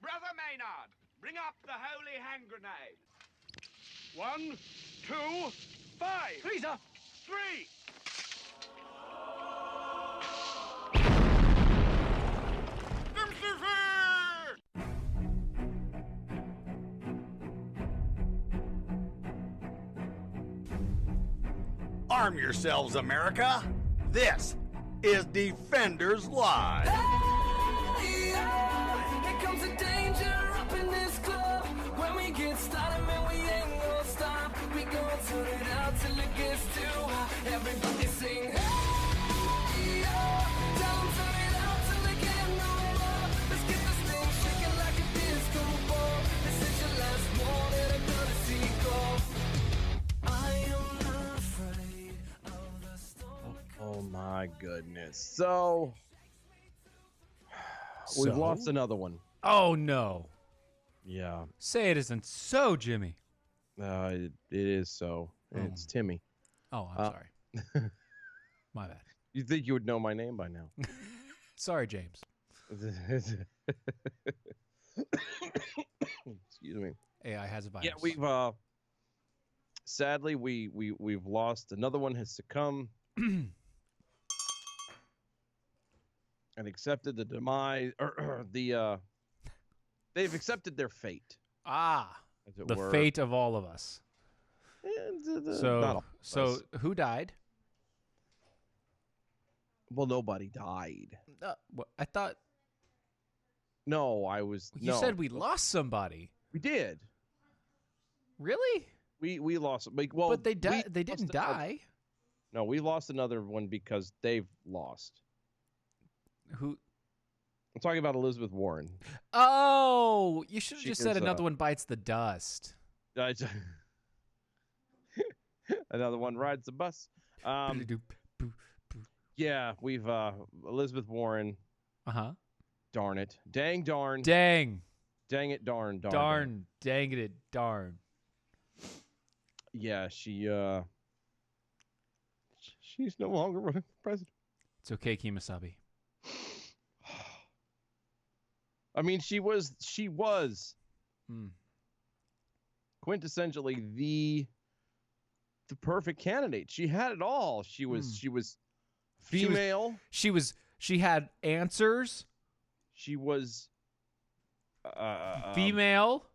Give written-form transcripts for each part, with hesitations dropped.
Brother Maynard, bring up the holy hand grenade. 1, 2, 5. Freezer! 3. Arm yourselves, America. This is Defenders Live. Here comes the danger up in this club. When we get started, man, we ain't gonna stop. We gonna turn it out till it gets too hot. Everybody sing, hey, yeah. Tell 'em turn it out till they get no more. Let's get this thing shaking like a disco ball. This is your last warning, I'm gonna see go. I am not afraid of the storm. Oh my goodness. So we've lost another one. Oh, no. Yeah. Say it isn't so, Jimmy. It is so. It's Timmy. Oh, I'm sorry. My bad. You'd think you would know my name by now. Sorry, James. Excuse me. AI has a virus. Yeah, we've sadly we've lost another one has succumbed and accepted the demise or they've accepted their fate. As it The were. fate of all of us. And, not So, all of us. who died? Well, nobody died. I thought No, I was. you said we lost somebody. We did. Really? We lost. Well, But they we they didn't lost another- die. No, we lost another one because they've lost. Who? I'm talking about Elizabeth Warren. Oh, you should have She just said is, another one bites the dust. Another one rides the bus. Yeah, we've Elizabeth Warren. Uh-huh. Darn it! Dang darn! Dang. Dang it! Darn! Darn! Darn. Dang it. Darn. Yeah, she's no longer running for president. It's okay, Kemosabe. I mean, she was quintessentially the perfect candidate. She had it all. She was female. She had answers. She was Female.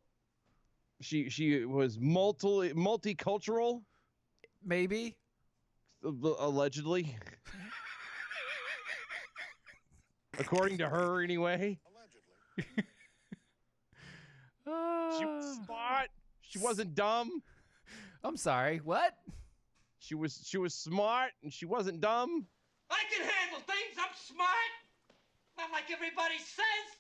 She was multicultural, Maybe. allegedly. According to her, anyway. She was smart. She wasn't dumb. I'm sorry. What? She was smart and she wasn't dumb. I can handle things. I'm smart. Not like everybody says.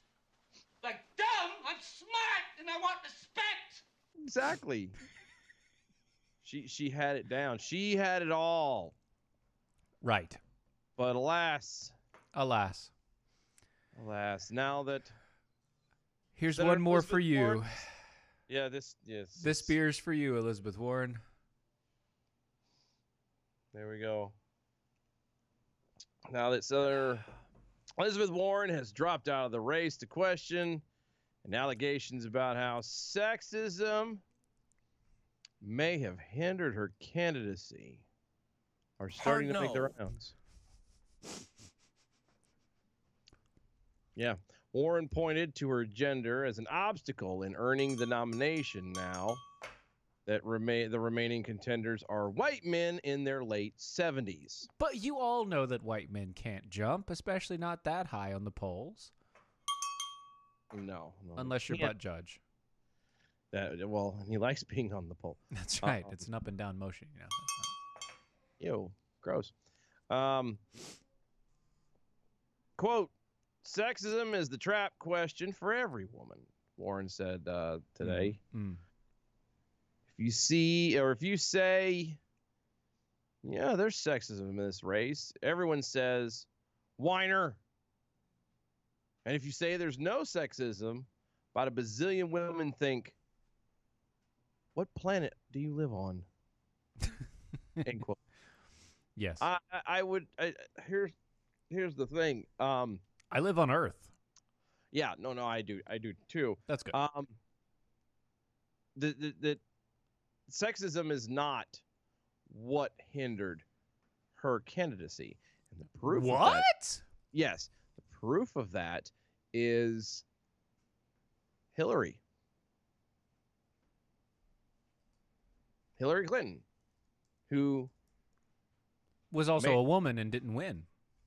Like dumb, I'm smart and I want respect. Exactly. She had it down. She had it all. Right. But alas, now that Here's Senator one more Elizabeth for you. Warren- yeah, this beer's for you, Elizabeth Warren. There we go. Now that Senator Elizabeth Warren has dropped out of the race to question and allegations about how sexism may have hindered her candidacy are starting to make their rounds. Yeah. Warren pointed to her gender as an obstacle in earning the nomination now that the remaining contenders are white men in their late 70s. But you all know that white men can't jump, especially not that high on the polls. No. Unless you're can't. butt judge. Well, he likes being on the pole. That's right. It's an up and down motion, you know. Ew, gross. Quote, sexism is the trap question for every woman, Warren said today. If you say, yeah, there's sexism in this race, everyone says, whiner. And if you say there's no sexism, about a bazillion women think, what planet do you live on? End quote. Yes. Here's the thing. I live on Earth. Yeah, no, I do too. That's good. The sexism is not what hindered her candidacy, and the proof of that, What? yes, the proof of that is Hillary Clinton, who Was also May- a woman and didn't win.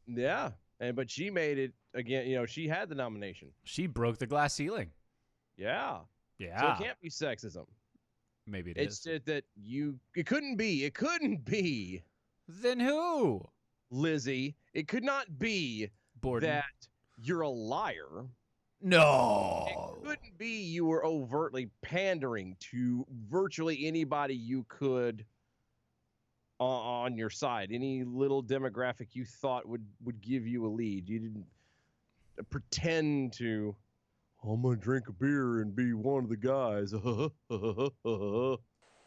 yeah, but she made it again. You know, she had the nomination. She broke the glass ceiling. Yeah, so Yeah. it can't be sexism. Maybe it It's is. just that it couldn't be Then who? Lizzie. It could not be Borden. that you're a liar. No. It couldn't be you were overtly pandering to virtually anybody you could on your side. Any little demographic you thought would give you a lead. You didn't pretend to, I'm going to drink a beer and be one of the guys.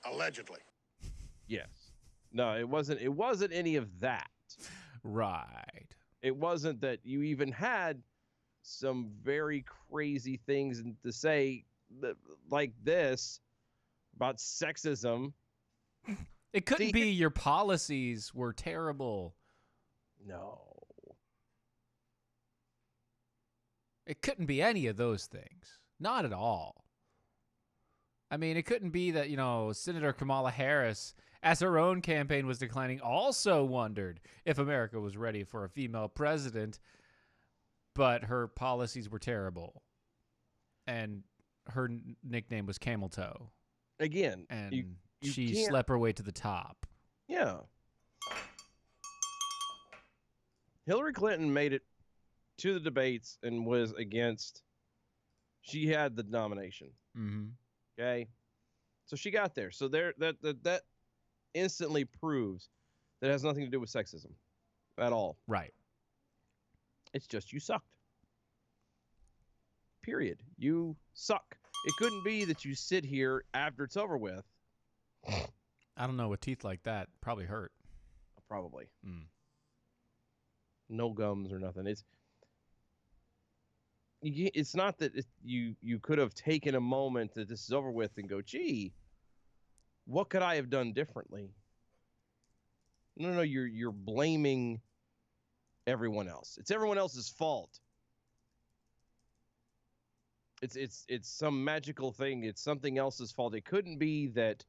Allegedly. Yes. No, it wasn't any of that. Right. It wasn't that you even had some very crazy things to say like this about sexism. It couldn't See, be your policies were terrible. No. It couldn't be any of those things. Not at all. I mean, it couldn't be that, Senator Kamala Harris, as her own campaign was declining, also wondered if America was ready for a female president, but her policies were terrible. And her nickname was Camel Toe. Again, And you she can't- slept her way to the top. Yeah. Hillary Clinton made it to the debates and was against. She had the nomination. Mm-hmm. Okay, so she got there. So that instantly proves that it has nothing to do with sexism at all. Right. It's just you sucked. Period. You suck. It couldn't be that you sit here after it's over with. I don't know, with teeth like that, probably hurt. Probably. Mm. No gums or nothing. It's not that you could have taken a moment that this is over with and go, gee, what could I have done differently? No, you're blaming everyone else. It's everyone else's fault. It's some magical thing. It's something else's fault. It couldn't be that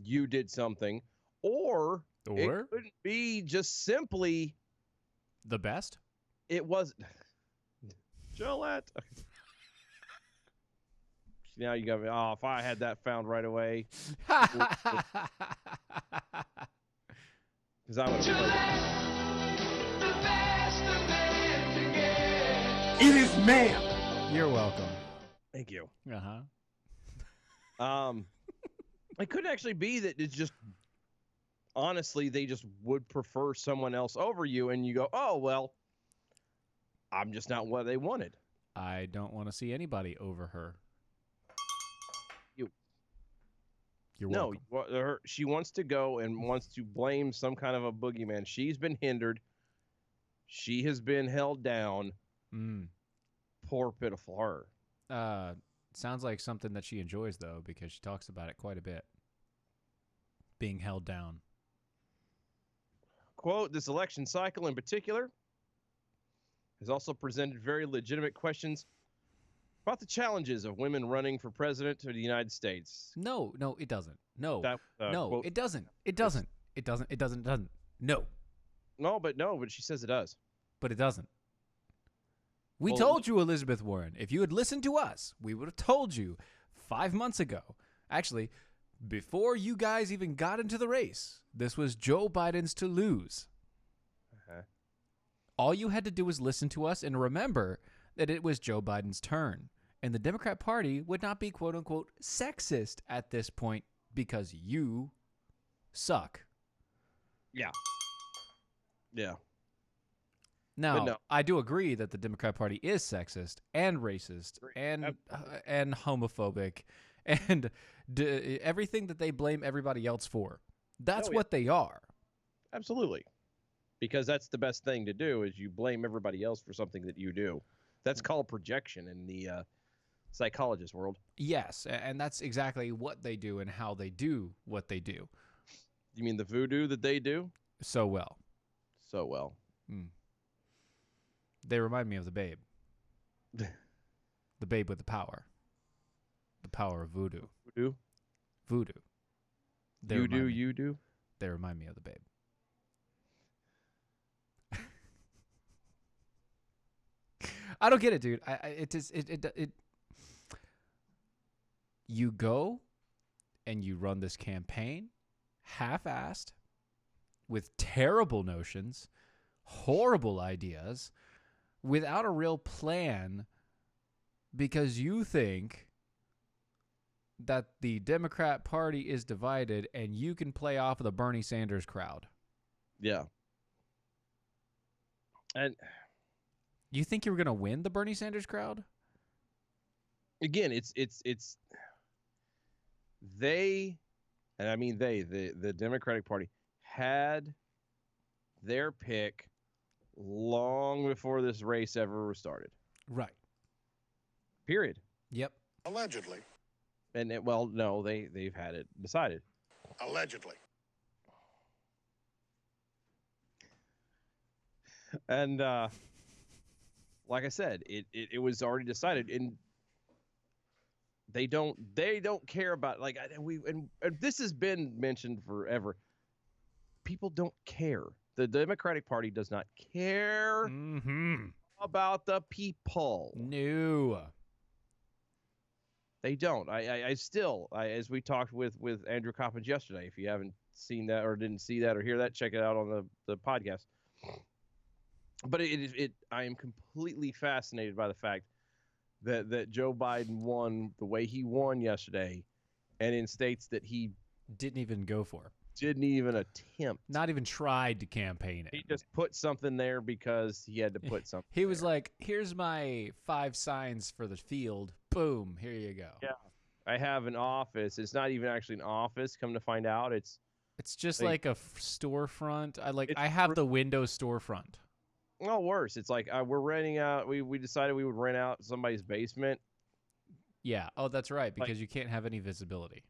you did something, or it couldn't be just simply the best. it was Gillette. Now you got me. Oh, if I had that found right away, because I would. It is ma'am. You're welcome. Thank you. Uh-huh. It could actually be that it's just honestly they just would prefer someone else over you, and you go, oh well, I'm just not what they wanted. I don't want to see anybody over her. You. You're No, welcome. she wants to go and wants to blame some kind of a boogeyman. She's been hindered. She has been held down. Mm. Poor pitiful her. Sounds like something that she enjoys, though, because she talks about it quite a bit. Being held down. Quote, this election cycle in particular has also presented very legitimate questions about the challenges of women running for president of the United States. No, it doesn't. No, That, no, quote, it doesn't. It doesn't. It doesn't. It doesn't. It doesn't. No, but she says it does. but it doesn't. We Well, told you, Elizabeth Warren. If you had listened to us, we would have told you 5 months ago. Actually, before you guys even got into the race, this was Joe Biden's to lose. Uh-huh. All you had to do was listen to us and remember that it was Joe Biden's turn. And the Democrat Party would not be, quote unquote, sexist at this point because you suck. Yeah. Now, no. I do agree that the Democrat Party is sexist and racist and homophobic and everything that they blame everybody else for. That's what they are. Absolutely. Because that's the best thing to do is you blame everybody else for something that you do. That's called projection in the psychologist world. Yes, and that's exactly what they do and how they do what they do You mean the voodoo that they do so well. so well? They remind me of the Babe. The Babe with the power. The power of voodoo. Voodoo? Voodoo. They You do, remind me- you do? They remind me of the Babe. I don't get it, dude. You go and you run this campaign half-assed with terrible notions, horrible ideas, without a real plan because you think that the Democrat Party is divided and you can play off of the Bernie Sanders crowd. Yeah. And You think you were going to win the Bernie Sanders crowd? again, it's they, and I mean the Democratic Party had their pick long before this race ever started. Right. Period. Yep. Allegedly. And well, no, they've had it decided. Allegedly. And like I said, it was already decided, and they don't care about, like, and this has been mentioned forever. People don't care. The Democratic Party does not care about the people. No. They don't. I still, as we talked with Andrew Coppins yesterday, if you haven't seen that or didn't see that or hear that, check it out on the podcast. But I am completely fascinated by the fact that Joe Biden won the way he won yesterday, and in states that he Didn't even go for. didn't even attempt. Not even tried to campaign it. He just put something there because he had to put something. He was there. like, here's my 5 signs for the field. Boom, here you go. Yeah. I have an office. It's not even actually an office. Come to find out, it's It's Like- like a storefront. It's I have the Windows storefront. well worse. It's like we're renting out. We decided we would rent out somebody's basement. Yeah. Oh, that's right, because Like- you can't have any visibility.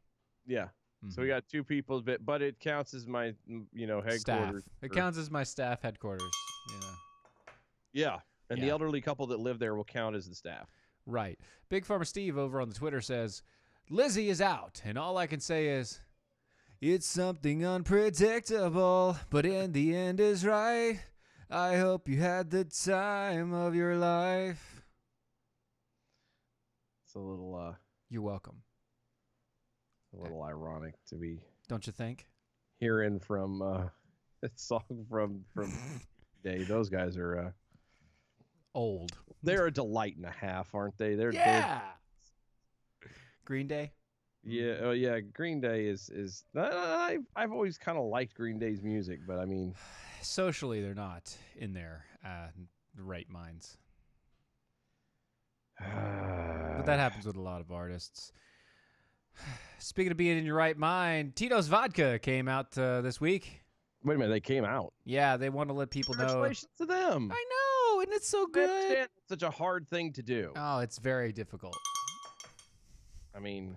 Yeah. So we Mhm. got 2 people, but it counts as my headquarters. Staff. It for- counts as my staff headquarters. Yeah, and the Yeah. elderly couple that live there will count as the staff. Right. Big Farmer Steve over on the Twitter says, Lizzie is out, and all I can say is, it's something unpredictable, but in the end is right. I hope you had the time of your life. It's a little You're welcome. ironic to be Don't you think? hearing from a song from Dave. Those guys are Old. they're a delight and a half, aren't they? They're Green Day? yeah. Oh yeah. Green Day is I've always kind of liked Green Day's music, but I mean, Socially, they're not in their right minds. But that happens with a lot of artists. Speaking of being in your right mind, Tito's Vodka came out this week. Wait a minute, they came out. Yeah, they want to let people know. Congratulations to them. I know, and it's so I good. understand it's such a hard thing to do. Oh, it's very difficult. I mean,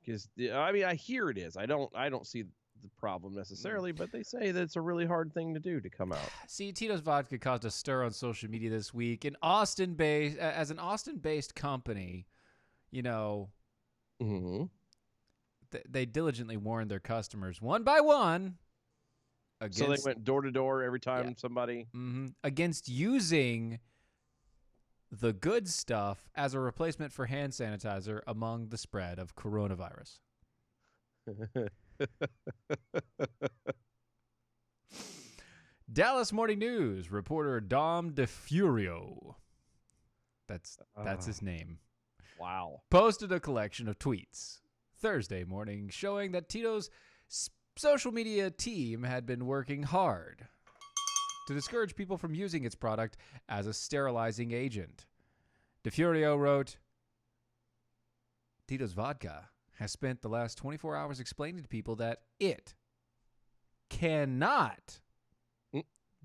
because I hear it is. I don't see the problem necessarily, but they say that it's a really hard thing to do to come out. See, Tito's Vodka caused a stir on social media this week. As an Austin-based company, you know, Mm-hmm. they diligently warned their customers one by one against, So they went door to door every time somebody. against using the good stuff as a replacement for hand sanitizer among the spread of coronavirus. Dallas Morning News reporter Dom DeFurio, that's his name, Wow. posted a collection of tweets Thursday morning showing that Tito's social media team had been working hard to discourage people from using its product as a sterilizing agent. DeFurio wrote, Tito's Vodka has spent the last 24 hours explaining to people that it cannot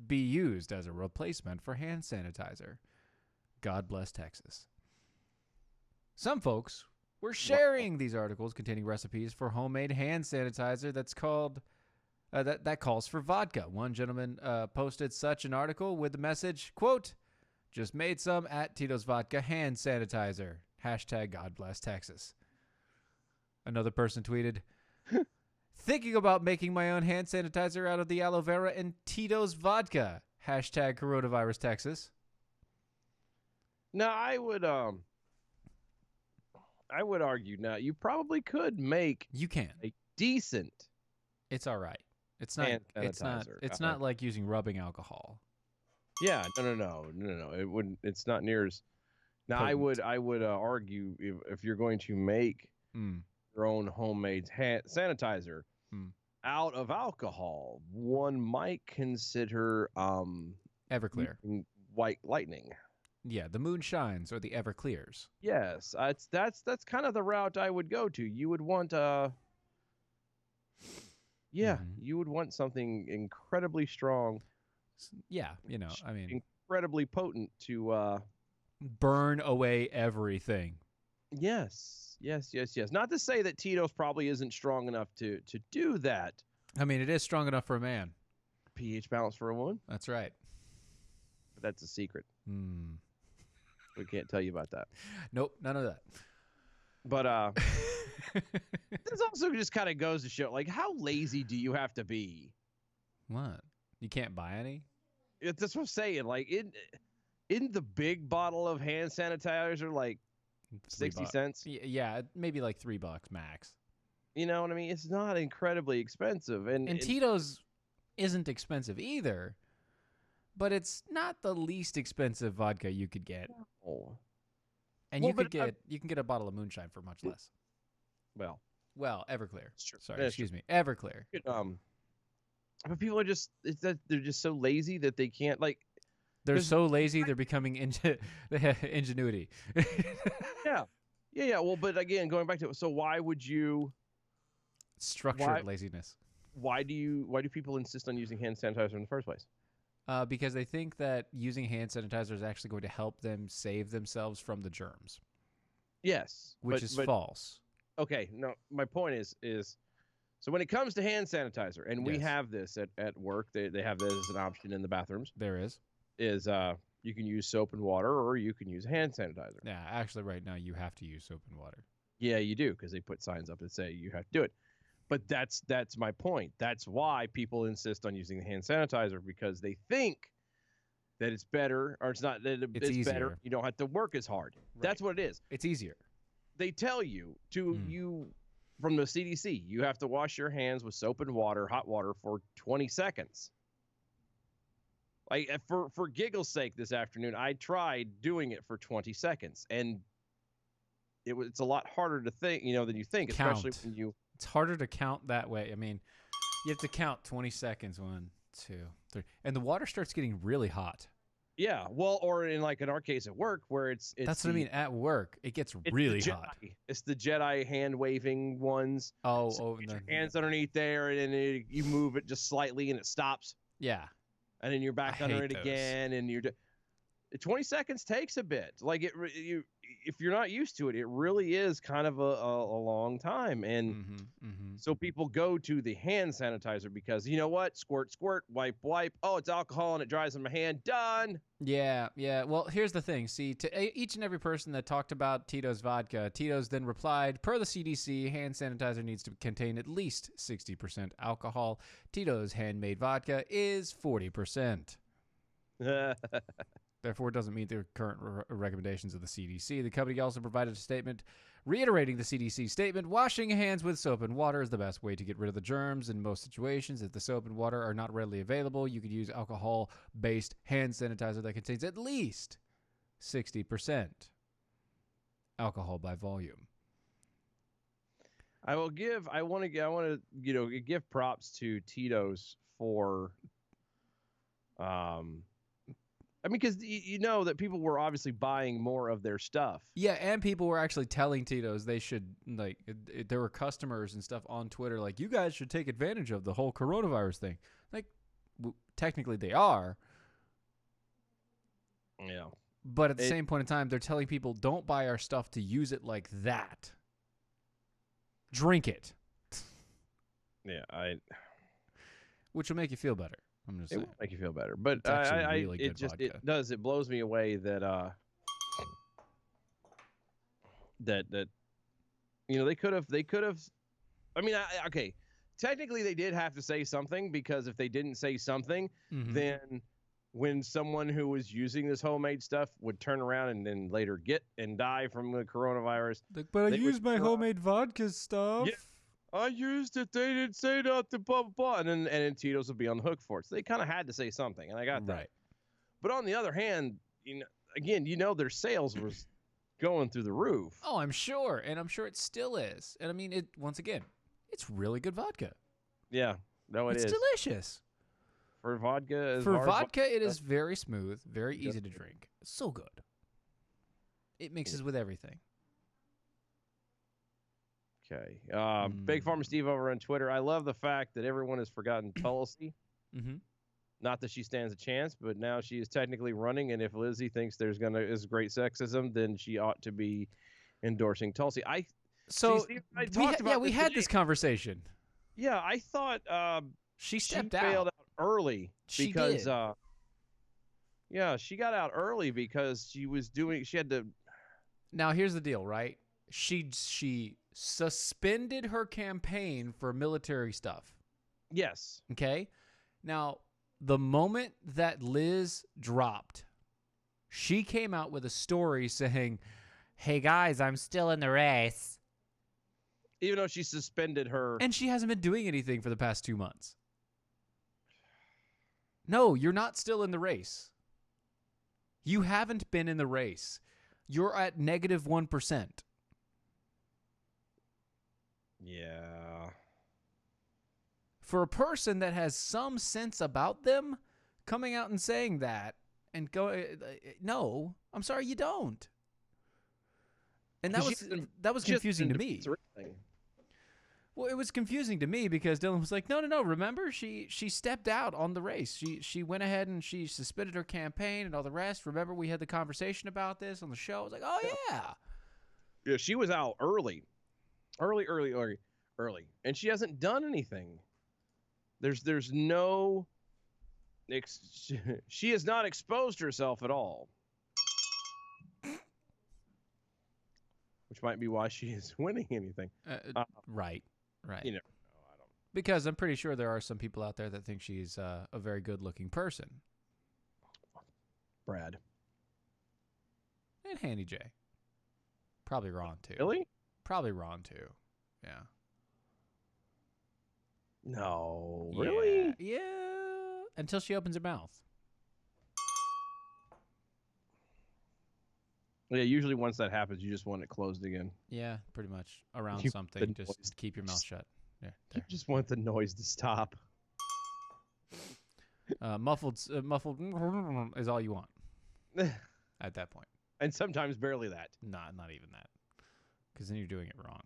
be used as a replacement for hand sanitizer. God bless Texas. Some folks were sharing these articles containing recipes for homemade hand sanitizer that's called that calls for vodka. One gentleman posted such an article with the message, quote, "Just made some at Tito's Vodka hand sanitizer. Hashtag God bless Texas." Another person tweeted, "Thinking about making my own hand sanitizer out of the aloe vera and Tito's Vodka. Hashtag coronavirus Texas." Now, I would argue now you probably could make You can. a decent It's all right. It's not. hand It's not. sanitizer. It's not like using rubbing alcohol. Yeah, no. It wouldn't. It's not near as. Now, Potent. I would argue if you're going to make Mm. your own homemade hand sanitizer Hmm. out of alcohol, one might consider Everclear. using White Lightning. Yeah, the moonshines or the Everclears. Yes, that's kind of the route I would go to. You would want Mhm. you would want something incredibly strong, Yeah, I mean, incredibly potent to burn away everything. yes. Not to say that Tito's probably isn't strong enough to do that. I mean, it is strong enough for a man. pH balance for a woman, That's right. but that's a secret. Hmm. We can't tell you about that. Nope, none of that. But this also just kind of goes to show, like, how lazy do you have to be? What? You can't buy any? That's what I'm saying. Like, in the big bottle of hand sanitizer, like 60 cents. Yeah, maybe like $3 max. You know what I mean? It's not incredibly expensive, and Tito's isn't expensive either, but it's not the least expensive vodka you could get. oh, And Well, you could but, you can get a bottle of moonshine for much less. well, Well, Everclear. true. Sorry, That's excuse me. Everclear. but people are just they're just so lazy that they can't, like. They're There's- so lazy they're becoming ingenuity. Yeah. Well, but again, going back to it, so why would you? Structured Why- laziness. Why do people insist on using hand sanitizer in the first place? Because they think that using hand sanitizer is actually going to help them save themselves from the germs, Yes, which but, is but, false. Okay, no, my point is so when it comes to hand sanitizer, and we Yes. have this at work, they have this as an option in the bathrooms, There is. is you can use soap and water or you can use hand sanitizer. Yeah, actually, right now you have to use soap and water. Yeah, you do, because they put signs up that say you have to do it. But that's my point. That's why people insist on using the hand sanitizer, because they think that it's better, or it's not, that It's it's better. easier. You don't have to work as hard. That's what it is. It's easier. They tell you to Hmm. you from the CDC, you have to wash your hands with soap and water, hot water, for 20 seconds. Like, for giggle's sake, this afternoon, I tried doing it for 20 seconds, and it's a lot harder to think, than you think, especially Count. when you. It's harder to count that way. I mean, you have to count 20 seconds. 1, 2, 3, and the water starts getting really hot. Yeah, well, or in our case at work, where it's That's what I mean. At work, it gets it's the really Jedi. hot. It's the Jedi hand waving ones. Oh, So and get your then- hands underneath there, and then you move it just slightly, and it stops. yeah. And then you're back I under hate it those. again, and 20 seconds takes a bit. Like if you're not used to it, it really is kind of a long time. And Mm-hmm. so people go to the hand sanitizer because, you know what? Squirt, squirt, wipe, wipe. Oh, it's alcohol and it dries on my hand. Done. Yeah. Well, here's the thing. See, to each and every person that talked about Tito's vodka, Tito's then replied, per the CDC, hand sanitizer needs to contain at least 60% alcohol. Tito's handmade vodka is 40%. Therefore, it doesn't meet the current recommendations of the CDC. The company also provided a statement reiterating the CDC statement, washing hands with soap and water is the best way to get rid of the germs in most situations. If the soap and water are not readily available, you could use alcohol-based hand sanitizer that contains at least 60% alcohol by volume. I want to give props to Tito's for, because you know that people were obviously buying more of their stuff. Yeah, and people were actually telling Tito's they should, there were customers and stuff on Twitter like, you guys should take advantage of the whole coronavirus thing. Like, technically they are. Yeah. But at the same point in time, they're telling people don't buy our stuff to use it like that. Drink it. Yeah, Which will make you feel better. I'm just it saying. will make you feel better, but It's actually really good vodka. it does. It blows me away that that they could have. I mean, okay. Technically, they did have to say something, because if they didn't say something, then when someone who was using this homemade stuff would turn around and then later get and die from the coronavirus. Like, but I they used would- my homemade vodka stuff. Yeah. I used it. They didn't say nothing. Blah blah blah. And then Tito's would be on the hook for it. So they kind of had to say something, and I got that. Right. But on the other hand, their sales was going through the roof. Oh, I'm sure, and I'm sure it still is. And I mean, once again, it's really good vodka. Yeah, no, It's is delicious. for vodka. For vodka, it is very smooth, very easy to drink. So good. It mixes with everything. Okay. Big Farmer Steve over on Twitter. I love the fact that everyone has forgotten Tulsi. Mm-hmm. Not that she stands a chance, but now she is technically running. And if Lizzie thinks is great sexism, then she ought to be endorsing Tulsi. So Steve, I talked about we this had today. this conversation. Yeah, I thought She she stepped failed out. out early She because did. yeah, she got out early because she had to. Now here's the deal, right? She suspended her campaign for military stuff. Yes. Okay? Now, the moment that Liz dropped, she came out with a story saying, "Hey guys, I'm still in the race." Even though she suspended her. And she hasn't been doing anything for the past 2 months. No, you're not still in the race. You haven't been in the race. You're at negative 1%. Yeah. For a person that has some sense about them, coming out and saying that and go, no, I'm sorry, you don't. And that was confusing to me. Well, it was confusing to me because Dylan was like, no. Remember, she stepped out on the race. She went ahead and she suspended her campaign and all the rest. Remember, we had the conversation about this on the show. I was like, oh, yeah. Yeah, she was out early. And she hasn't done anything. There's no... she has not exposed herself at all. Which might be why she is winning anything. Right. You never know. I don't. Because I'm pretty sure there are some people out there that think she's a very good-looking person. Brad. And Handy J. Probably wrong, too. Really? Probably wrong, too. Yeah. No. Really? Yeah. Until she opens her mouth. Yeah, usually once that happens, you just want it closed again. Yeah, pretty much. Around You- something. the Just noise. keep your mouth shut. Yeah, You just want the noise to stop. there. Muffled is all you want at that point. And sometimes barely that. Not even that. Because then you're doing it wrong.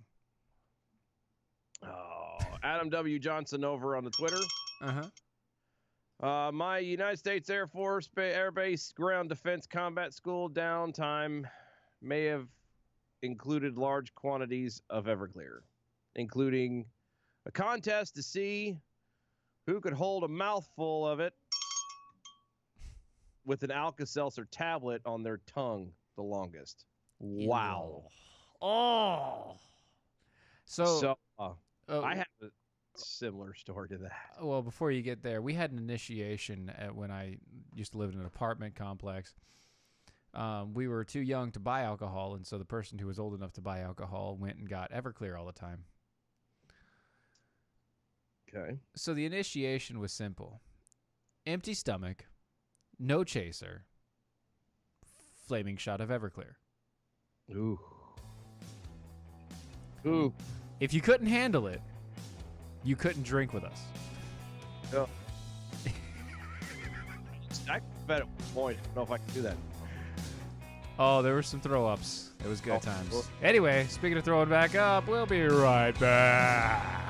Oh, Adam W. Johnson over on the Twitter. Uh-huh. My United States Air Force Air Base Ground Defense Combat School downtime may have included large quantities of Everclear, including a contest to see who could hold a mouthful of it with an Alka-Seltzer tablet on their tongue the longest. Wow. Oh. So I have a similar story to that. well, before you get there, we had an initiation when I used to live in an apartment complex. We were too young to buy alcohol, and so the person who was old enough to buy alcohol went and got Everclear all the time. Okay. So the initiation was simple. Empty stomach, no chaser, flaming shot of Everclear. Ooh. Ooh. If you couldn't handle it, you couldn't drink with us. Yeah. I bet at one point. I don't know if I can do that. Oh, there were some throw-ups. It was good Oh, times. well. Anyway, speaking of throwing back up, we'll be right back.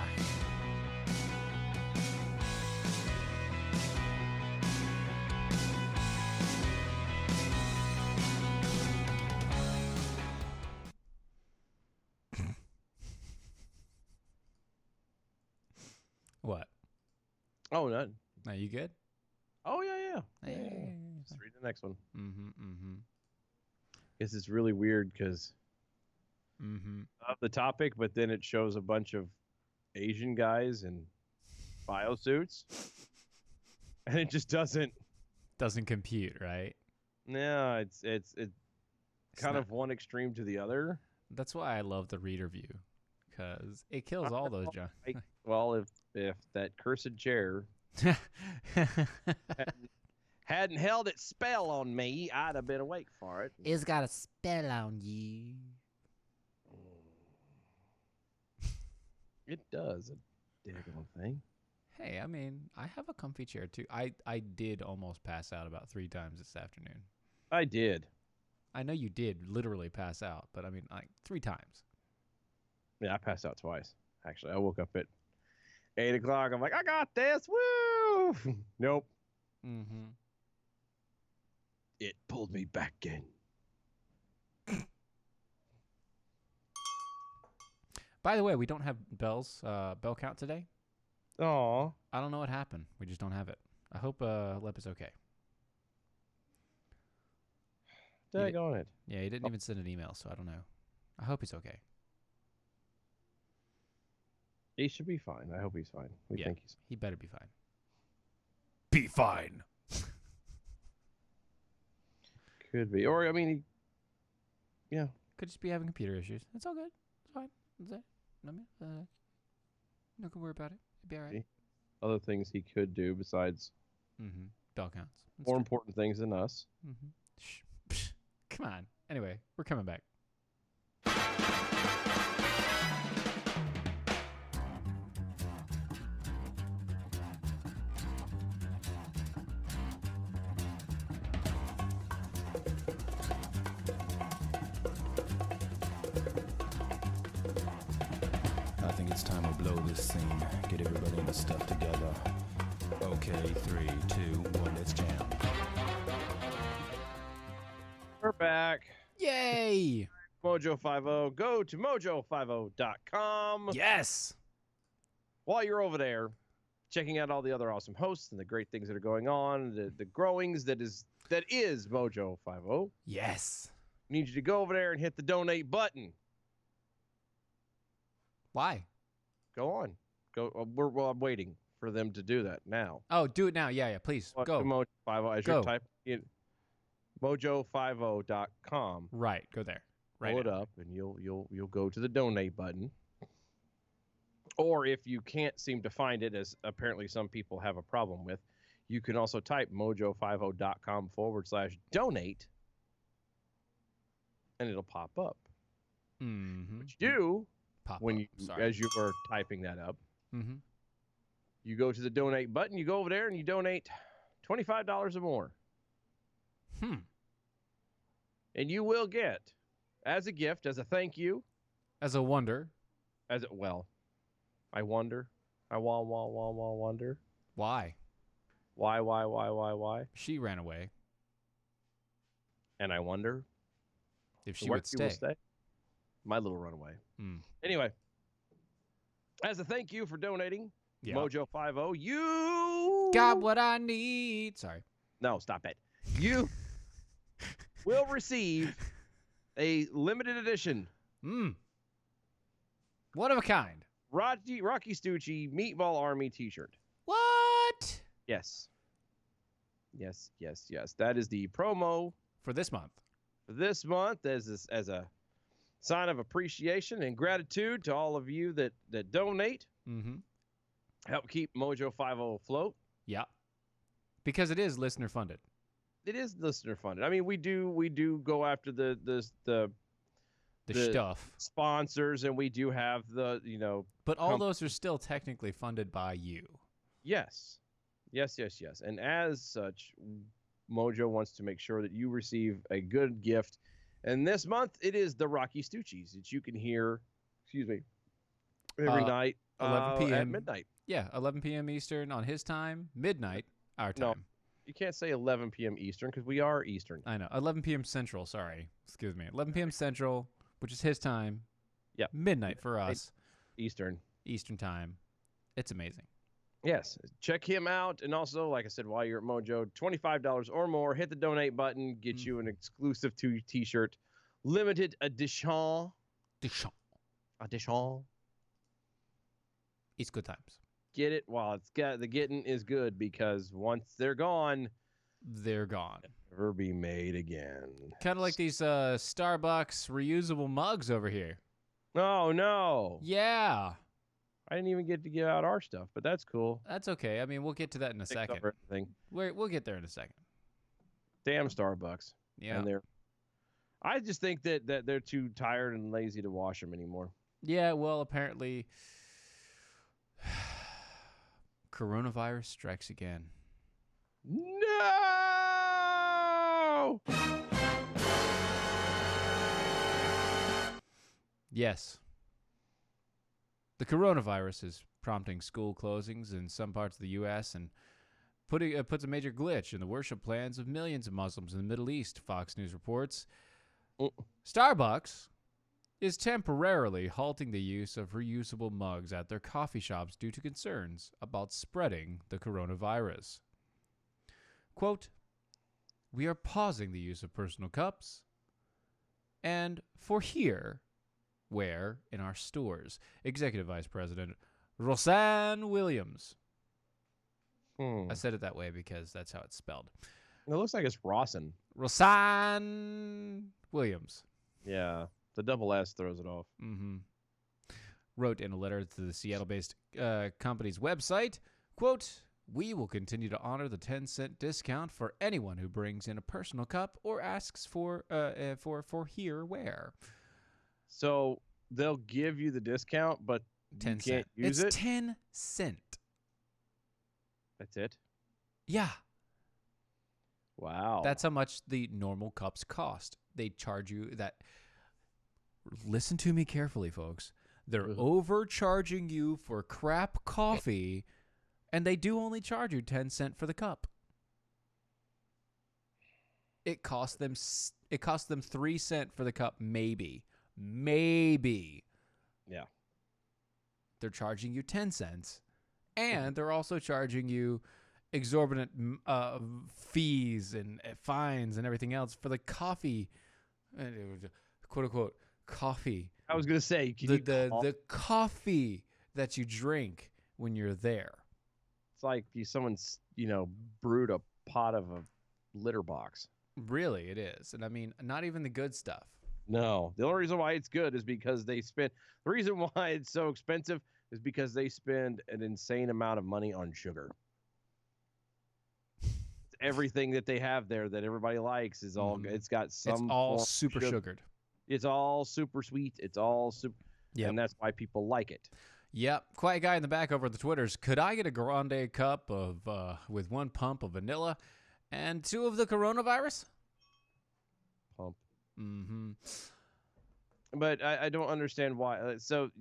What? Oh, none. Are you good? Oh, yeah. Hey. Let's read the next one. Mm-hmm. Guess it's really weird because Mm-hmm. of the topic, but then it shows a bunch of Asian guys in biosuits, and it just doesn't. Doesn't compute, right? No, it's kind not- of one extreme to the other. That's why I love the reader view, because it kills all those John. Well, if that cursed chair hadn't held its spell on me, I'd have been awake for it. It's got a spell on you. It does a daggone thing. Hey, I mean, I have a comfy chair too. I did almost pass out about 3 times this afternoon. I did. I know you did literally pass out, but I mean, like 3 times. Yeah, I passed out twice. Actually, I woke up at 8 o'clock. I'm like, I got this. Woo! Nope. Mm-hmm. It pulled me back in. By the way, we don't have bell count today. Aw. I don't know what happened. We just don't have it. I hope Lep is okay. Daggone it. Yeah, he didn't even send an email, so I don't know. I hope he's okay. He should be fine. I hope he's fine. We Yeah. think he's He better be fine. Be fine. could be. Or I mean, yeah. Could just be having computer issues. It's all good. It's fine. It's it. I mean, no can worry about it. It'll be all right. Other things he could do besides Mm-hmm. Bell counts. That's more true. important things than us. Mm-hmm. Shh. Psh. Come on. Anyway, we're coming back. I think it's time to blow this scene. Get everybody in the stuff together. Okay, 3, 2, 1, let's jam. We're back. Yay! Mojo50. Go to mojo50.com. Yes. While you're over there, checking out all the other awesome hosts and the great things that are going on, the growings that is Mojo50. Yes. Need you to go over there and hit the donate button. Why? Go on. Go. I'm waiting for them to do that now. Oh, do it now. Yeah, please. Go. Mojo50 as Go. you type in mojo50.com. Right. Go there. Right. Pull it now. up, and you'll go to the donate button. Or if you can't seem to find it, as apparently some people have a problem with, you can also type mojo50.com/donate, and it'll pop up. Mm-hmm. What you do Pop when up. you, Sorry. as you are typing that up, Mm-hmm. you go to the donate button, you go over there, and you donate $25 or more, and you will get, as a gift, as a thank you, As a wonder. I wonder. I wonder. Why? Why? She ran away. And I wonder If she where would she will stay. My little runaway. Mm. Anyway, as a thank you for donating, Yeah. Mojo50, you Got what I need. Sorry. No, stop it. You will receive a limited edition One of a kind. Rocky Stucci Meatball Army t-shirt. What? Yes. That is the promo For this month. for this month as a sign of appreciation and gratitude to all of you that donate, Mm-hmm. help keep Mojo50 afloat. Yeah. Because it is listener funded. It is listener funded. I mean, we do go after the The stuff. sponsors, and we do have the But all those are still technically funded by you. yes. And as such, Mojo wants to make sure that you receive a good gift. And this month, it is the Rocky Stucci's that you can hear, every night 11 p.m. at midnight. Yeah, 11 p.m. Eastern on his time, midnight our No. time. You can't say 11 p.m. Eastern because we are Eastern. I know. 11 p.m. Central, sorry. Excuse me. 11 p.m. Central, which is his time. Yep. Midnight for us. Eastern. Eastern time. It's amazing. Yes, check him out. And also, like I said, while you're at Mojo, $25 or more, hit the donate button, get you an exclusive t-shirt, limited edition. Edition. It's good times. Get it while it's got the getting is good, because once they're gone, They're gone. never be made again. Kind of like these Starbucks reusable mugs over here. Oh no! Yeah. I didn't even get to give out our stuff, but that's cool. That's okay. I mean, we'll get to that in a Picked second. up everything. We'll get there in a second. Damn Starbucks. Yeah. And I just think that they're too tired and lazy to wash them anymore. Yeah, well, apparently coronavirus strikes again. No! Yes. The coronavirus is prompting school closings in some parts of the U.S. and puts a major glitch in the worship plans of millions of Muslims in the Middle East, Fox News reports. Starbucks is temporarily halting the use of reusable mugs at their coffee shops due to concerns about spreading the coronavirus. Quote, "We are pausing the use of personal cups and for here, where in our stores," Executive Vice President Rosanne Williams. I said it that way because that's how it's spelled. It looks like it's Rawson. Rosanne Williams. Yeah, the double S throws it off. Wrote in a letter to the Seattle-based company's website, quote, "We will continue to honor the 10-cent discount for anyone who brings in a personal cup or asks for here where." So they'll give you the discount, but 10 you can't cent. use It's it? 10 cent. That's it? Yeah. Wow. That's how much the normal cups cost. They charge you that. Listen to me carefully, folks. They're overcharging you for crap coffee, and they do only charge you 10 cent for the cup. It costs them 3 cent for the cup, maybe. Yeah. They're charging you 10 cents, and they're also charging you exorbitant fees and fines and everything else for the coffee, quote unquote coffee. I was gonna say the coffee that you drink when you're there. It's like someone's brewed a pot of a litter box. Really, it is, and I mean, not even the good stuff. No, the only reason why it's good is because they spend. The reason why it's so expensive is because they spend an insane amount of money on sugar. Everything that they have there that everybody likes is all. It's got some. It's all form of super sugar. sugared. It's all super sweet. It's all super. Yep. And that's why people like it. Yep. Quiet guy in the back over at the Twitters. Could I get a grande cup of with 1 pump of vanilla and 2 of the coronavirus? Pump. Mm-hmm. But I don't understand why. So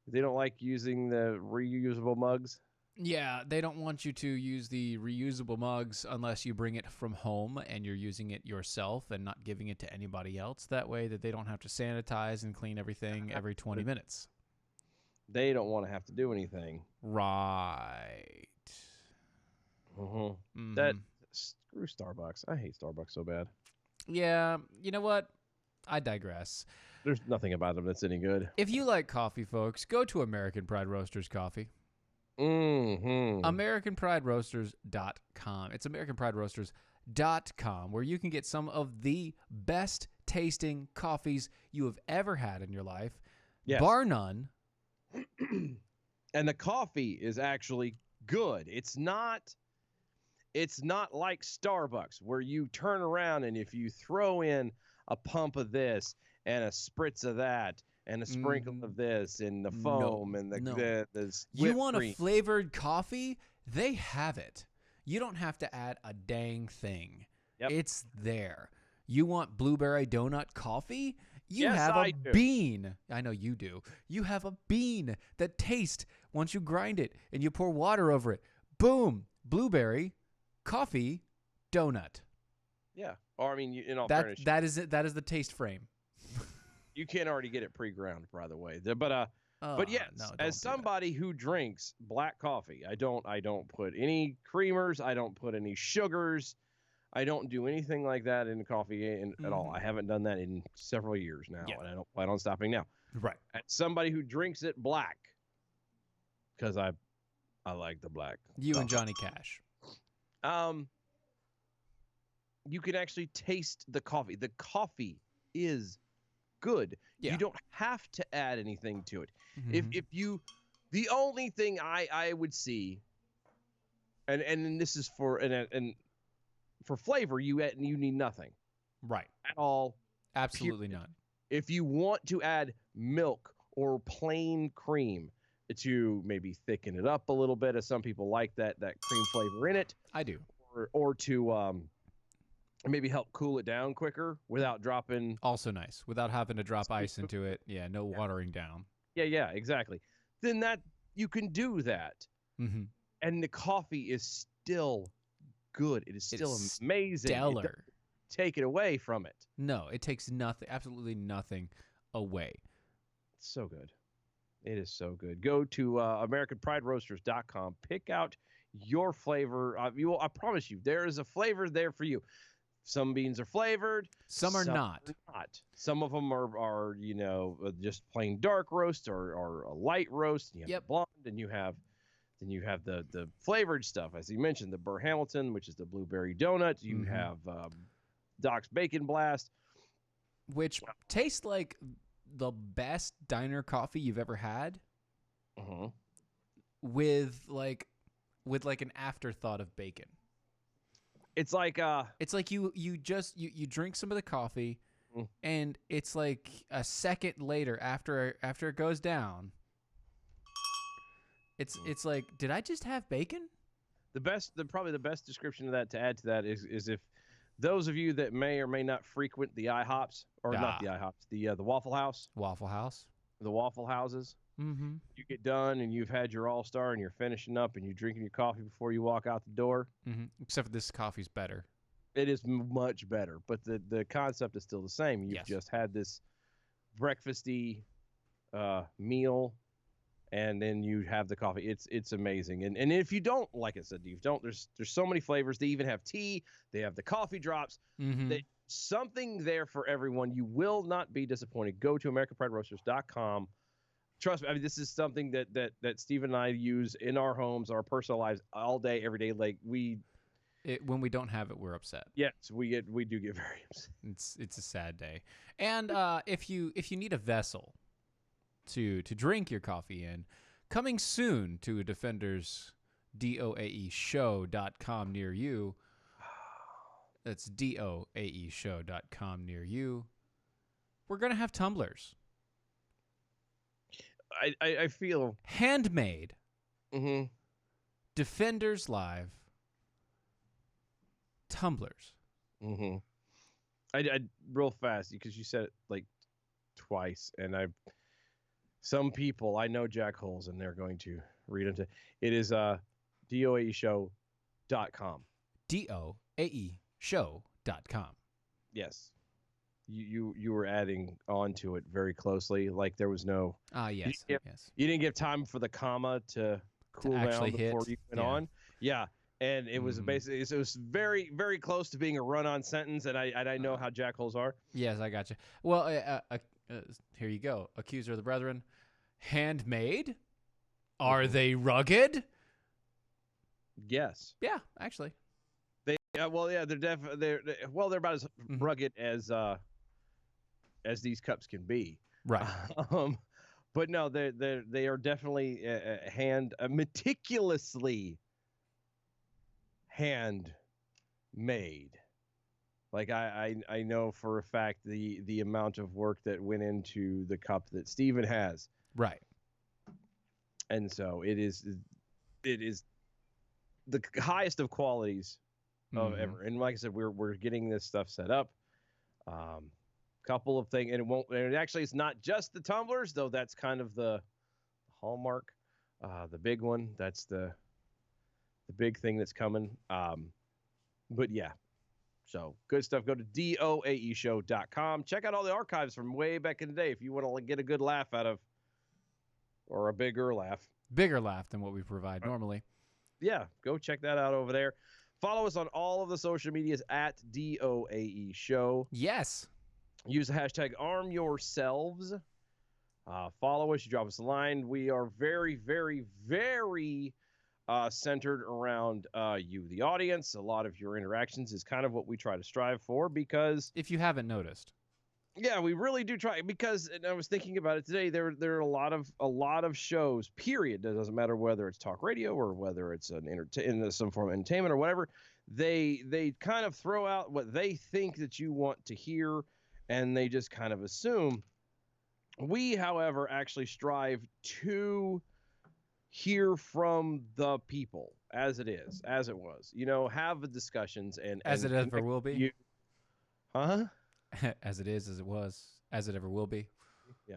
they don't like using the reusable mugs? Yeah, they don't want you to use the reusable mugs unless you bring it from home and you're using it yourself and not giving it to anybody else. That way that they don't have to sanitize and clean everything every 20 minutes. They don't want to have to do anything. Right. That screw Starbucks. I hate Starbucks so bad. Yeah, you know what? I digress. There's nothing about them that's any good. If you like coffee, folks, go to American Pride Roasters Coffee. AmericanPrideRoasters.com. It's AmericanPrideRoasters.com, where you can get some of the best tasting coffees you have ever had in your life, Yes. bar none. And the coffee is actually good. It's not like Starbucks where you turn around and if you throw in a pump of this and a spritz of that and a sprinkle of this and the foam and the You want cream. a flavored coffee? They have it. You don't have to add a dang thing. Yep. It's there. You want blueberry donut coffee? You Yes, have I a do. bean. I know you do. You have a bean that tastes once you grind it and you pour water over it. Boom. Blueberry, coffee, donut. Yeah. Or I mean, in all fairness, That is it. That is the taste frame. you can already get it pre-ground, by the way. But But yes, no, don't as do that. somebody who drinks black coffee, I don't put any creamers, I don't put any sugars, I don't do anything like that in coffee at all. I haven't done that in several years now, Yeah. and I don't plan on stopping now. Right. As somebody who drinks it black, because I like the black. You and Johnny Cash. You can actually taste the coffee. The coffee is good. Yeah. You don't have to add anything to it. Mhm. If you, the only thing I would see, and this is for and for flavor, you need nothing Right. at all. Absolutely none. If you want to add milk or plain cream to maybe thicken it up a little bit, as some people like that cream flavor in it, I do. or to maybe help cool it down quicker without dropping. Also nice. Without having to drop ice into it. Yeah, no watering down. Yeah, exactly. Then that you can do that, Mm-hmm. and the coffee is still good. It is still It's amazing. It stellar. doesn't take it away from it. No, it takes nothing, absolutely nothing away. It's so good. It is so good. Go to AmericanPrideRoasters.com. Pick out your flavor. I promise you, there is a flavor there for you. Some beans are flavored. Some are not. Some of them are just plain dark roast or a light roast. And you have Yep. the blonde, and you have the flavored stuff, as you mentioned, the Burr Hamilton, which is the blueberry donut. You Mhm. have Doc's Bacon Blast. Which tastes like the best diner coffee you've ever had, Uh-huh. with like an afterthought of bacon. It's like It's like you drink some of the coffee, Mm. and it's like a second later after it goes down. It's like, did I just have bacon? probably the best description of that to add to that is if those of you that may or may not frequent the IHOPs, or not the IHOPs, the Waffle House, Waffle House. the Waffle Houses, Mm-hmm. you get done and you've had your All-Star and you're finishing up and you're drinking your coffee before you walk out the door. Mm-hmm. Except for this coffee's better. It is much better, but the concept is still the same. You've Yes. just had this breakfasty meal, and then you have the coffee. It's amazing. And if you don't, like I said, there's so many flavors. They even have tea. They have the coffee drops. Mm-hmm. There's something there for everyone. You will not be disappointed. Go to AmericanPrideRoasters.com. Trust me, I mean, this is something that Steve and I use in our homes, our personal lives, all day, every day. Like When we don't have it, we're upset. yes, we do get very upset. It's a sad day. And if you need a vessel to drink your coffee in, coming soon to a Defenders DOAEshow.com near you. That's DOAEshow.com near you. We're gonna have tumblers, I feel. handmade, Mm-hmm. Defenders Live tumblers. Mm-hmm. I real fast because you said it like twice, and some people I know Jack Holes, and they're going to read into it. Is DOAEshow.com. DOAEshow.com. Yes, you were adding on to it very closely. Like there was no. Yes. Yep. Yes. You didn't give time for the comma to cool down actually before hit. you went Yeah. on. Yeah. And it was basically, it was very, very close to being a run-on sentence, and I know how Jack Holes are. Yes, I got you. Well, here you go. Accuser of the Brethren. Handmade? Are they rugged? Yes. Yeah, actually. They're they're about as rugged as these cups can be. Right. But no, they are definitely meticulously handmade. Like I know for a fact the amount of work that went into the cup that Steven has. Right. And so it is the highest of qualities of ever. And like I said, we're getting this stuff set up. Couple of things, and it's not just the tumblers, though. That's kind of the hallmark. The big one. That's the big thing that's coming. But yeah. So good stuff. Go to DOAEshow.com. Check out all the archives from way back in the day if you want to get a good laugh out of or a bigger laugh. Bigger laugh than what we provide normally. Yeah, go check that out over there. Follow us on all of the social medias at DOAE Show. Yes. Use the hashtag #ArmYourselves. Follow us, drop us a line. We are very, very, very centered around you, the audience. A lot of your interactions is kind of what we try to strive for because... If you haven't noticed. Yeah, we really do try because, and I was thinking about it today. There are a lot of shows. Period. It doesn't matter whether it's talk radio or whether it's in some form of entertainment or whatever. They kind of throw out what they think that you want to hear, and they just kind of assume. We, however, actually strive to hear from the people as it is, as it was. Have the discussions and As it ever will be. Huh? As it is, as it was, as it ever will be. Yeah.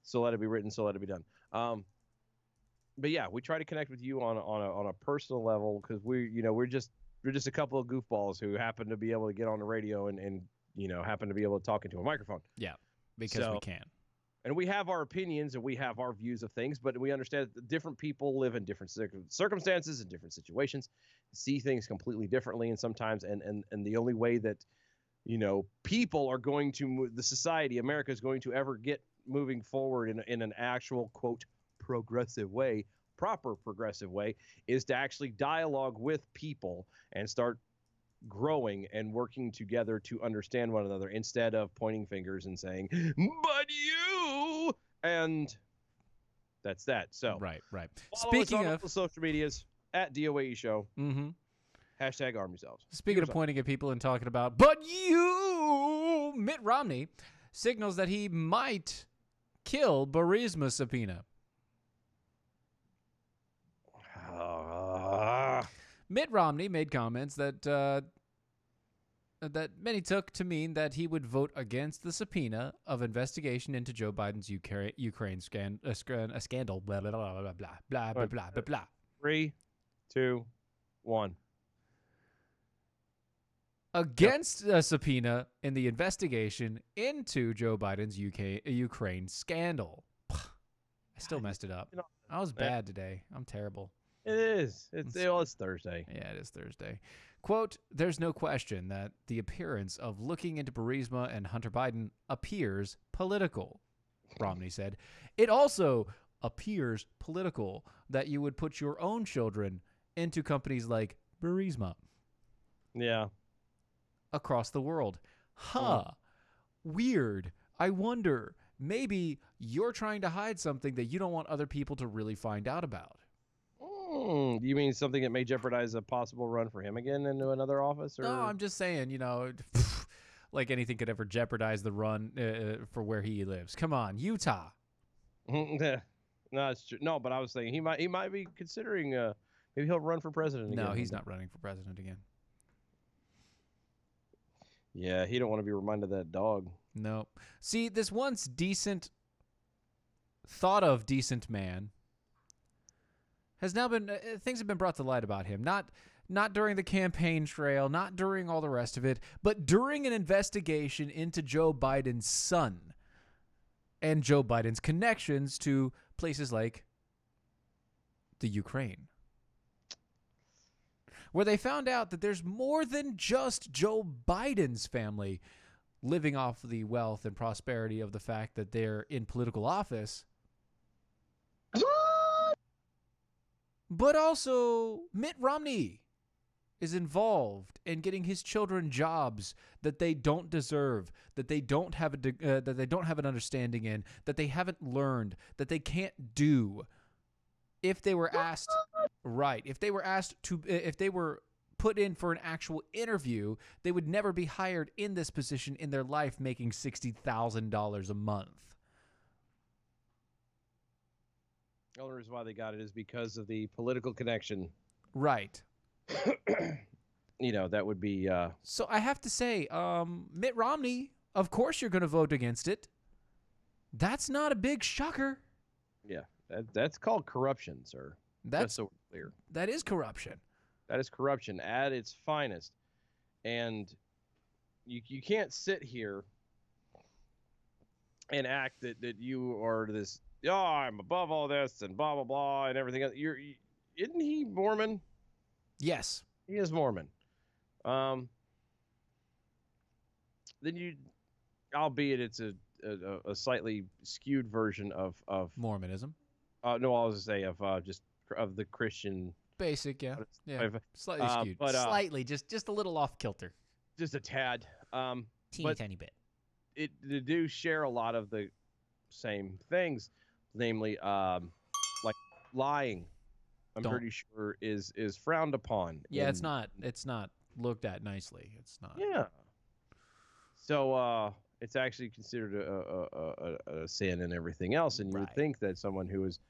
So let it be written, so let it be done. But yeah, we try to connect with you on a personal level because we're just a couple of goofballs who happen to be able to get on the radio and happen to be able to talk into a microphone. Yeah, because we can. And we have our opinions and we have our views of things, but we understand that different people live in different circumstances and different situations, see things completely differently, and sometimes and the only way that people are going to move, the society, America is going to ever get moving forward in an actual, quote, progressive way, proper progressive way, is to actually dialogue with people and start growing and working together to understand one another instead of pointing fingers and saying, but you, and that's that. So Right. Speaking of social medias at DOAE Show. Mm-hmm. Hashtag arm yourselves. Speaking of pointing at people and talking about, but you, Mitt Romney signals that he might kill Burisma subpoena. Mitt Romney made comments that that many took to mean that he would vote against the subpoena of investigation into Joe Biden's Ukraine scandal. Blah blah blah blah blah blah blah blah blah. 3, 2, 1. Against a subpoena in the investigation into Joe Biden's Ukraine scandal. I still messed it up. I was bad today. I'm terrible. It is. It's Thursday. Yeah, it is Thursday. Quote, there's no question that the appearance of looking into Burisma and Hunter Biden appears political, Romney said. It also appears political that you would put your own children into companies like Burisma. Yeah. Across the world. Weird. I wonder, maybe you're trying to hide something that you don't want other people to really find out about. You mean something that may jeopardize a possible run for him again into another office? Or? No, I'm just saying, like anything could ever jeopardize the run for where he lives. Come on, Utah. No, it's true. No, but I was saying he might be considering maybe he'll run for president again. No, he's not running for president again. Yeah, he don't want to be reminded of that dog. No. See, this once thought of decent man has now been things have been brought to light about him. Not during the campaign trail, not during all the rest of it, but during an investigation into Joe Biden's son and Joe Biden's connections to places like the Ukraine, where they found out that there's more than just Joe Biden's family living off the wealth and prosperity of the fact that they're in political office, but also Mitt Romney is involved in getting his children jobs that they don't deserve, that they don't have that they don't have an understanding in, that they haven't learned, that they can't do. If they were asked, if they were put in for an actual interview, they would never be hired in this position in their life, making $60,000 a month. The only reason why they got it is because of the political connection. Right. That would be... So I have to say, Mitt Romney, of course you're going to vote against it. That's not a big shocker. Yeah, that's called corruption, sir. That's so clear. That is corruption. That is corruption at its finest. And you can't sit here and act that you are this oh, I'm above all this and blah blah blah and everything else. Isn't he Mormon? Yes. He is Mormon. Then albeit it's a slightly skewed version of Mormonism. no, I was gonna say of just of the Christian. Basic, yeah. Yeah. I've- Slightly skewed. but, Slightly, just a little off kilter. Just a tad. Teeny But- tiny bit. They do share a lot of the same things, namely like lying. I'm Don't- pretty sure is frowned upon. Yeah, it's in- not looked at nicely. It's not. Yeah. So it's actually considered a sin and everything else, and you would Right. think that someone who is,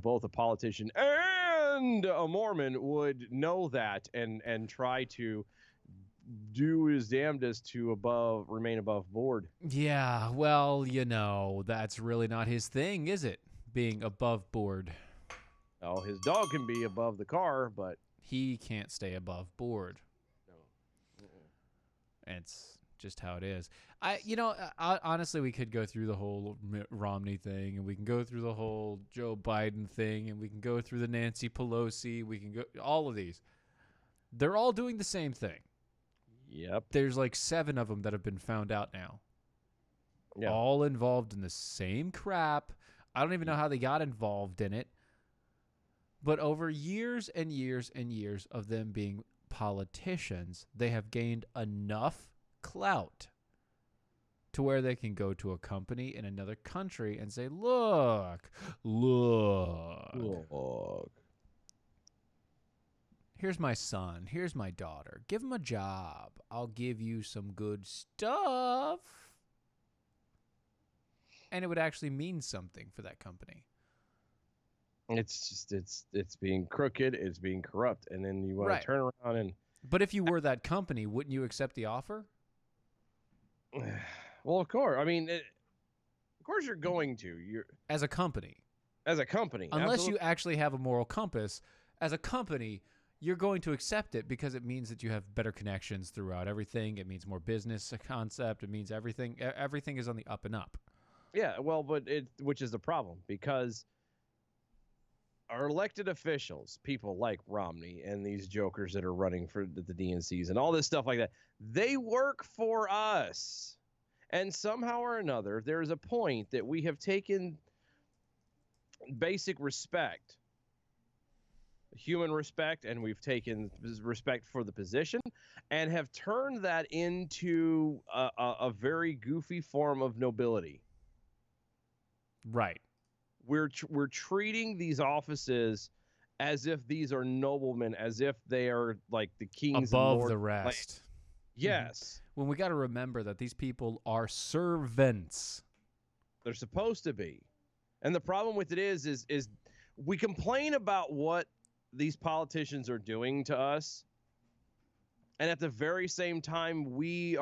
both a politician and a Mormon would know that and try to do his damnedest to remain above board. Yeah, well, that's really not his thing, is it? Being above board. Oh, his dog can be above the car, but He can't stay above board. no. It's just how it is. Honestly, we could go through the whole Mitt Romney thing, and we can go through the whole Joe Biden thing, and we can go through the Nancy Pelosi. We can go all of these. They're all doing the same thing. Yep. There's like 7 of them that have been found out now. Yeah. All involved in the same crap. I don't even know how they got involved in it. But over years and years and years of them being politicians, they have gained enough clout to where they can go to a company in another country and say, look, here's my son, here's my daughter, give them a job, I'll give you some good stuff. And it would actually mean something for that company. It's just it's being crooked, it's being corrupt, and then you want Right. to turn around and But if you were that company, wouldn't you accept the offer? well, of course. I mean, of course you're going to. You're As a company. as a company, Unless absolutely. you actually have a moral compass, as a company, you're going to accept it because it means that you have better connections throughout everything. It means more business concept. It means everything. Everything is on the up and up. Yeah, well, but which is the problem because our elected officials, people like Romney and these jokers that are running for the DNCs and all this stuff like that, they work for us. And somehow or another, there is a point that we have taken basic respect, human respect, and we've taken respect for the position and have turned that into a very goofy form of nobility. Right. We're treating these offices as if these are noblemen, as if they are like the kings and Above lords the of the land. rest. Yes, When we got to remember that these people are servants. they're supposed to be. And the problem with it is we complain about what these politicians are doing to us. And at the very same time, we've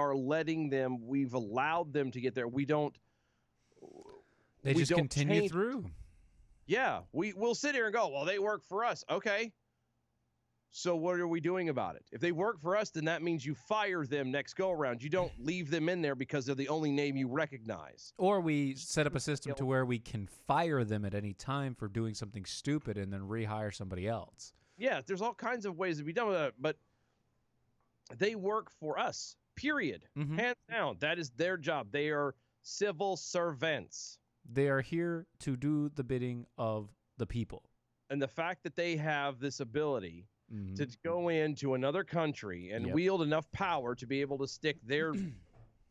allowed them to get there. They We just don't continue change- through. Yeah, we'll sit here and go, well, they work for us. Okay. So what are we doing about it? If they work for us, then that means you fire them next go around. You don't leave them in there because they're the only name you recognize. Or we set up a system to where we can fire them at any time for doing something stupid and then rehire somebody else. Yeah, there's all kinds of ways to be done with that, but they work for us, period. Mhm. Hands down. That is their job. They are civil servants. They are here to do the bidding of the people. And the fact that they have this ability Mhm. to go into another country and Yep. wield enough power to be able to stick their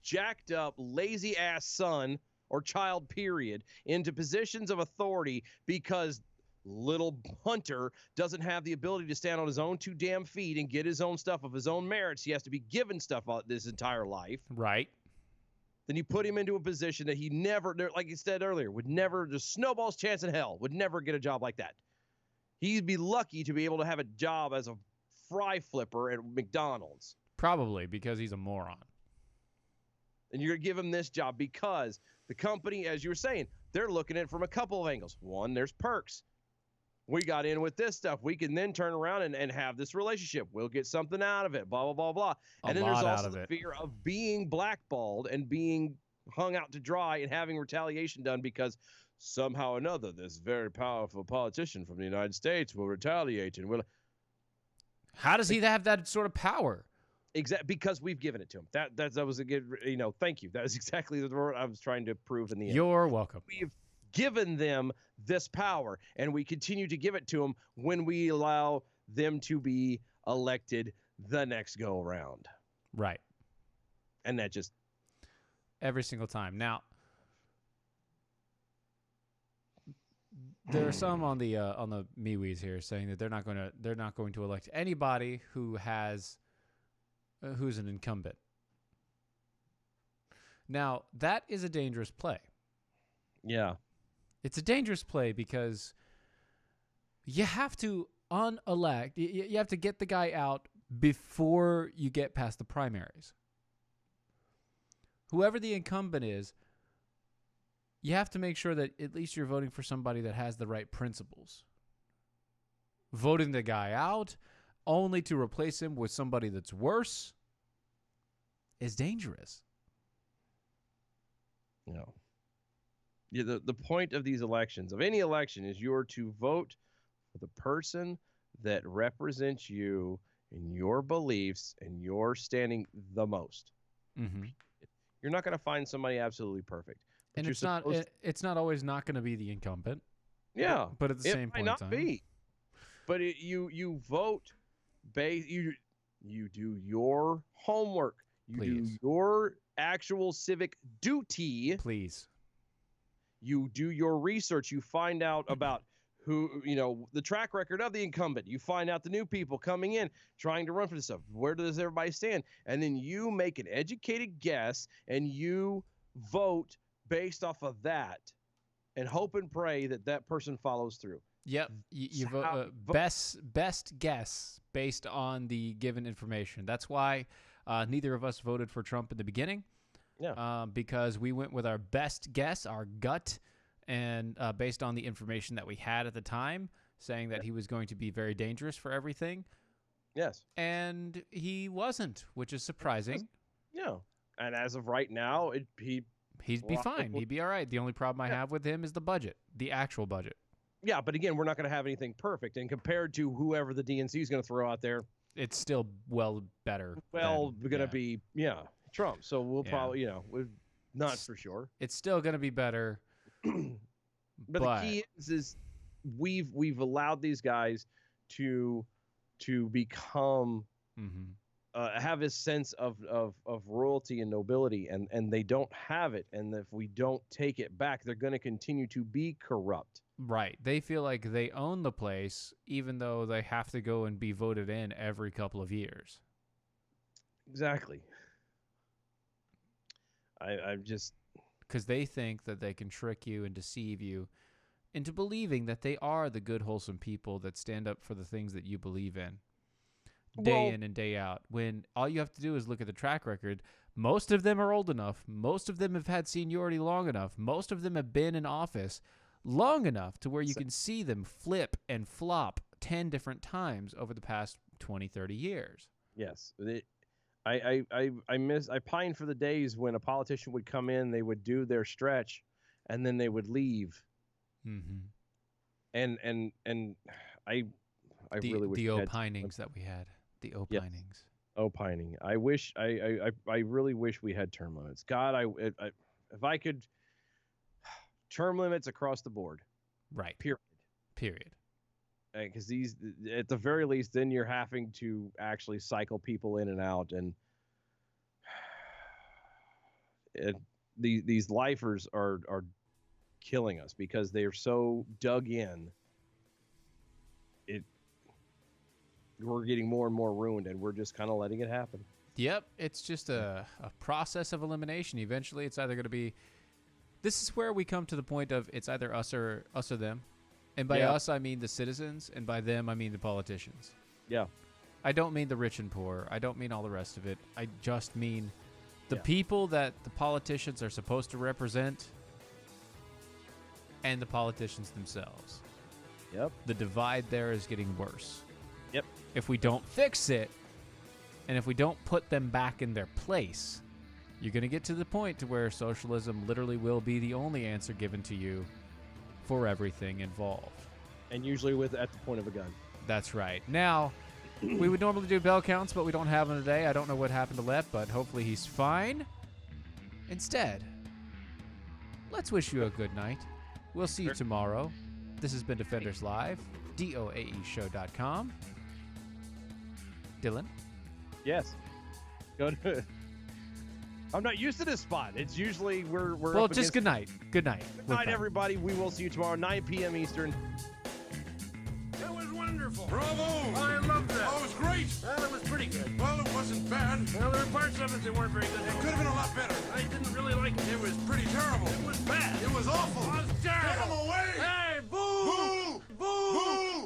jacked up, lazy ass son or child, period, into positions of authority because little Hunter doesn't have the ability to stand on his own 2 damn feet and get his own stuff of his own merits. He has to be given stuff this entire life. Right. Then you put him into a position that he never, like you said earlier, would never, the snowball's chance in hell, would never get a job like that. He'd be lucky to be able to have a job as a fry flipper at McDonald's. Probably because he's a moron. And you're going to give him this job because the company, as you were saying, they're looking at it from a couple of angles. One, there's perks. We got in with this stuff. We can then turn around and have this relationship. We'll get something out of it, blah, blah, blah, blah. And then there's lot out also of the it. fear of being blackballed and being hung out to dry and having retaliation done because somehow or another, this very powerful politician from the United States will retaliate and will. How does he have that sort of power? Because we've given it to him. That was a good, thank you. That is exactly the word I was trying to prove in the end. You're welcome. We've given them this power, and we continue to give it to them when we allow them to be elected the next go around. Right. And that just every single time. Now, there are some on the MeWe's here saying that they're not going to elect anybody who has who's an incumbent. Now, that is a dangerous play. Yeah. It's a dangerous play because you have to unelect. You have to get the guy out before you get past the primaries. Whoever the incumbent is, you have to make sure that at least you're voting for somebody that has the right principles. Voting the guy out only to replace him with somebody that's worse is dangerous. No. Yeah, the point of these elections, of any election, is you're to vote for the person that represents you in your beliefs and your standing the most. Mm-hmm. You're not going to find somebody absolutely perfect. And it's not always not going to be the incumbent. Yeah. But at the same point in time. It might not be. But you vote you do your homework. You do your actual civic duty. Please. You do your research. You find out about who, the track record of the incumbent. You find out the new people coming in, trying to run for this stuff. Where does everybody stand? And then you make an educated guess and you vote based off of that and hope and pray that that person follows through. Yep. You vote best guess based on the given information. That's why neither of us voted for Trump in the beginning. Yeah. Because we went with our best guess, our gut, and based on the information that we had at the time, saying that he was going to be very dangerous for everything. Yes. And he wasn't, which is surprising. Yeah. And as of right now, he'd be fine. He'd be all right. The only problem I have with him is the budget, the actual budget. Yeah, but again, we're not going to have anything perfect. And compared to whoever the DNC is going to throw out there, it's still better. We're going to be, Trump. So we'll probably, we're not for sure. It's still going to be better. but the key is we've allowed these guys to become have this sense of royalty and nobility, and they don't have it. And if we don't take it back, they're going to continue to be corrupt. Right. They feel like they own the place, even though they have to go and be voted in every couple of years. Exactly. I'm just... Because they think that they can trick you and deceive you into believing that they are the good, wholesome people that stand up for the things that you believe in day in and day out. When all you have to do is look at the track record. Most of them are old enough. Most of them have had seniority long enough. Most of them have been in office long enough to where you can see them flip and flop 10 different times over the past 20, 30 years. Yes. I pine for the days when a politician would come in, they would do their stretch, and then they would leave. Mm-hmm. And I really wish the opinings that we had. The opinings. Yes. Opining. I really wish we had term limits. God, if I could, term limits across the board. Right. Period. Because these, at the very least, then you're having to actually cycle people in and out, and these lifers are killing us because they are so dug in. We're getting more and more ruined, and we're just kind of letting it happen. Yep, it's just a process of elimination. Eventually, it's either going to be. This is where we come to the point of it's either us or them. And by us, I mean the citizens, and by them, I mean the politicians. Yeah. I don't mean the rich and poor. I don't mean all the rest of it. I just mean the people that the politicians are supposed to represent and the politicians themselves. Yep. The divide there is getting worse. Yep. If we don't fix it, and if we don't put them back in their place, you're going to get to the point to where socialism literally will be the only answer given to you for everything involved. And usually at the point of a gun. That's right. Now, we would normally do bell counts, but we don't have them today. I don't know what happened to Let, but hopefully he's fine. Instead, let's wish you a good night. We'll see you tomorrow. This has been Defenders Live, DOAEshow.com. Dylan? Yes. Go to... I'm not used to this spot. It's usually we're Well, up just against... good night. Good night. Good night, everybody. We will see you tomorrow, 9 p.m. Eastern. That was wonderful. Bravo! I loved that. Oh, it was great. Well, it was pretty good. Well, it wasn't bad. Well, there were parts of it that weren't very good. It could have been a lot better.